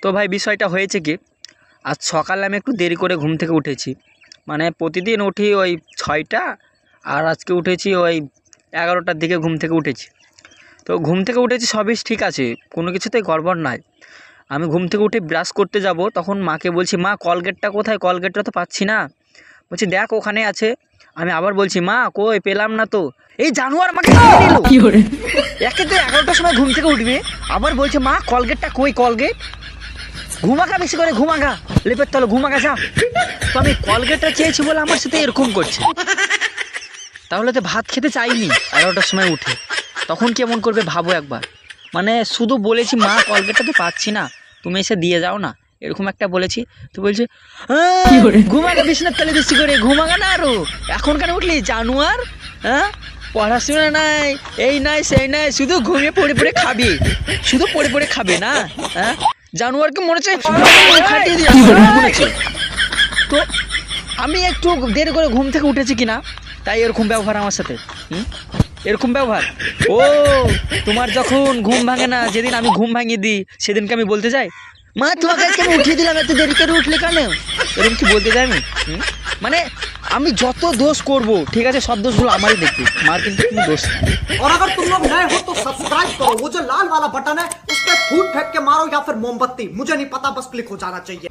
তো ভাই বিষয়টা হয়েছে কি, আজ সকালে আমি একটু দেরি করে ঘুম থেকে উঠেছি। মানে প্রতিদিন উঠি ওই 6টা, আর আজকে উঠেছি ওই 11টার দিকে ঘুম থেকে উঠেছি। তো ঘুম থেকে উঠেছি সবই ঠিক আছে, কোনো কিছুতেই গড়বড় নাই। আমি ঘুম থেকে উঠে ব্রাশ করতে যাব, তখন মাকে বলছি, মা কলগেটটা কোথায়, কলগেটটা তো পাচ্ছি না। বলছি দেখ ওখানে আছে। আমি আবার বলছি, মা কই পেলাম না তো। এই জানোয়ার আমাকে একে তো 11টার সময় ঘুম থেকে উঠবে, আবার বলছে মা কলগেটটা কই, কলগেট। ঘুমাগা বেশি করে, ঘুমাগা লেপের তলে ঘুমাগা যা। তো আমি কলগেটটা চেয়েছি বলে আমার সাথে এরকম করছে। তাহলে তো ভাত খেতে চাইনি 11টার সময় উঠে, তখন কেমন করবে ভাবো একবার। মানে শুধু বলেছি মা কলগেটটা তো পাচ্ছি না, তুমি এসে দিয়ে যাও না, এরকম একটা বলেছি। তো বলছে ঘুমাগা বিছনার তলে বেশি করে, ঘুমাগা না আরো, এখন কেন উঠলি জানোয়ার। হ্যাঁ, পড়াশোনা নাই, এই নাই সেই নাই, শুধু ঘুমিয়ে পড়ে পড়ে খাবে, শুধু পড়ে পড়ে খাবে না। হ্যাঁ, জানোয়ারকে মনে হচ্ছে খাটিয়ে দিয়ে মনে হচ্ছে। তো আমি একটু দেরি করে ঘুম থেকে উঠেছি কিনা, তাই এরকম ব্যবহার আমার সাথে। এরকম ব্যবহার। ও তোমার যখন ঘুম ভাঙে না, যেদিন আমি ঘুম ভাঙিয়ে দিই সেদিনকে আমি বলতে যাই, মা তোমাকে আজকে আমি উঠিয়ে দিলাম, এত দেরি করে উঠলে কেন, এরকম কি বলতে যাই আমি? মানে আমি যত দোষ করব, ঠিক আছে, সব দোষগুলো আমারই দেখবে, মার কিন্তু কোনো দোষ নেই। और अगर तुम लोग नए हो तो सब्सक्राइब करो, वो जो लाल वाला बटन है उस पर फूट फेंक के मारो या फिर मोमबत्ती, मुझे नहीं पता, बस क्लिक हो जाना चाहिए।